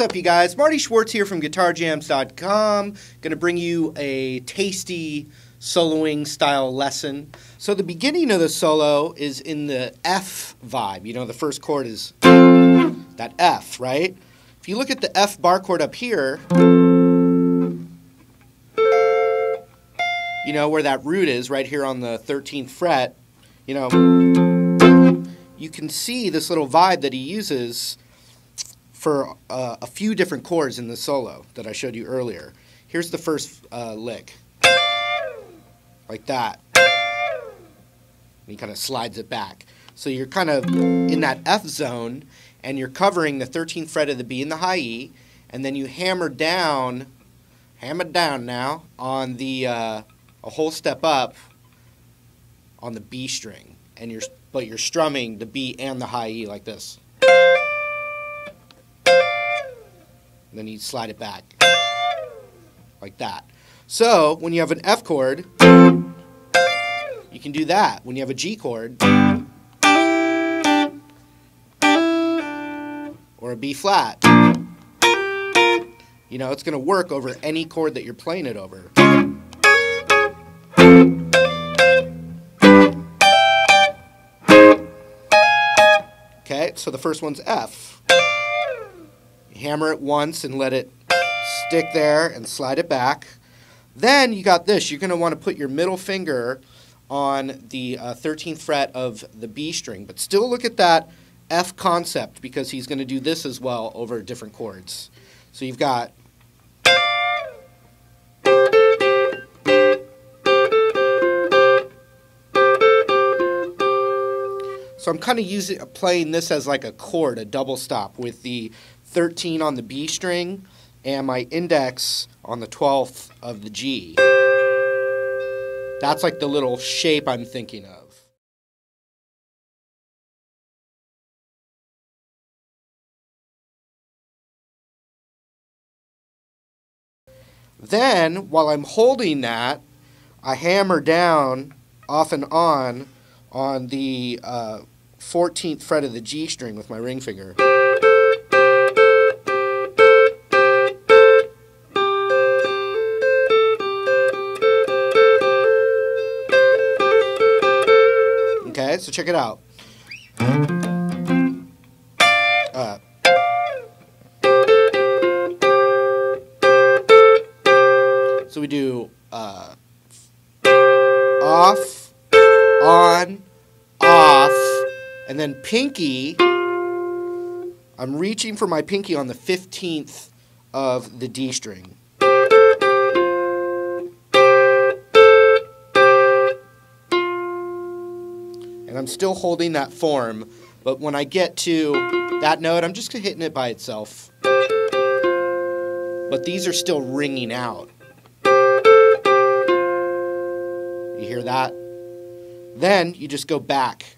What's up, you guys? Marty Schwartz here from GuitarJams.com. Going to bring you a tasty soloing style lesson. So the beginning of the solo is in the F vibe. You know, the first chord is that F, right? If you look at the F bar chord up here, you know, where that root is, right here on the 13th fret, you know, you can see this little vibe that he uses for a few different chords in the solo that I showed you earlier. Here's the first lick. Like that. And he kind of slides it back. So you're kind of in that F zone, and you're covering the 13th fret of the B and the high E, and then you hammer down now on the a whole step up on the B string, and but you're strumming the B and the high E like this. And then you slide it back like that. So when you have an F chord, you can do that. When you have a G chord or a B flat, you know, it's going to work over any chord that you're playing it over. Okay, so the first one's F. Hammer it once and let it stick there and slide it back. Then you got this. You're going to want to put your middle finger on the 13th fret of the B string, but still look at that F concept, because he's going to do this as well over different chords. So you've got So I'm kind of playing this as like a chord, a double stop, with the 13 on the B string and my index on the 12th of the G. That's like the little shape I'm thinking of. Then, while I'm holding that, I hammer down off and on the 14th fret of the G string with my ring finger. Okay, so check it out. So we do off, on, off, and then pinky. I'm reaching for my pinky on the 15th of the D string. And I'm still holding that form, but when I get to that note, I'm just hitting it by itself. But these are still ringing out. You hear that? Then you just go back.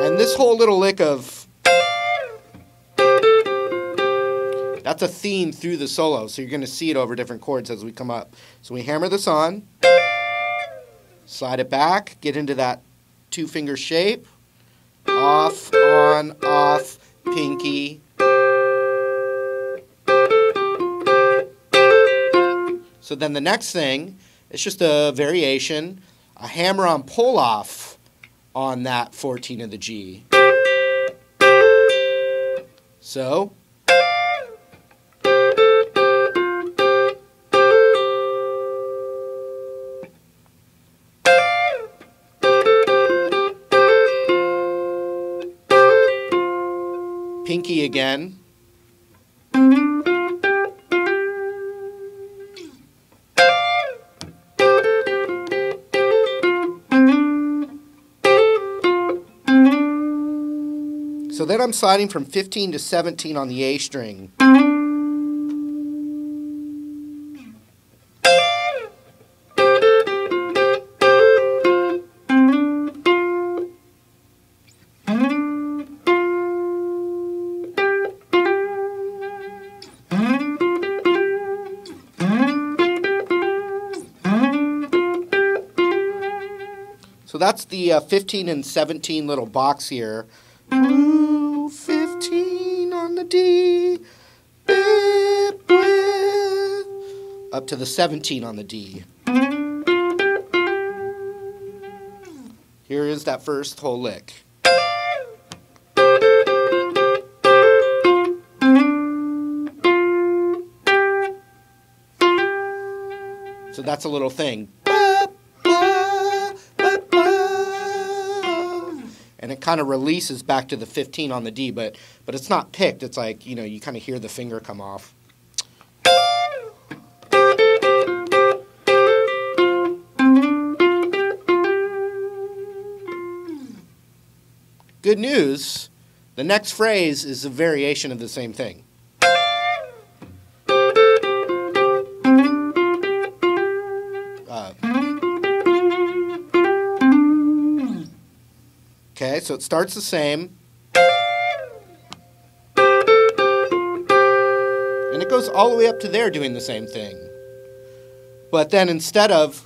And this whole little lick of, that's a theme through the solo, so you're going to see it over different chords as we come up. So we hammer this on, slide it back, get into that two-finger shape, off, on, off, pinky. So then the next thing, it's just a variation, a hammer-on pull-off on that 14 of the G. So pinky again. So then I'm sliding from 15 to 17 on the A string. that's the 15 and 17 little box here. Ooh, 15 on the D, up to the 17 on the D. Here is that first whole lick. So that's a little thing. And it kind of releases back to the 15 on the D, but it's not picked. It's like, you know, you kind of hear the finger come off. Good news, the next phrase is a variation of the same thing. Okay, so it starts the same. And it goes all the way up to there doing the same thing. But then instead of,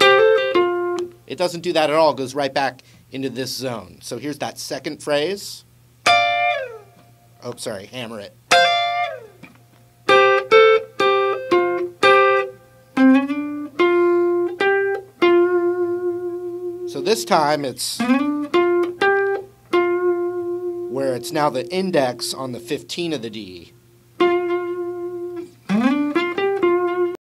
it doesn't do that at all, it goes right back into this zone. So here's that second phrase. Oh, sorry, hammer it. So this time it's where it's now the index on the 15 of the D.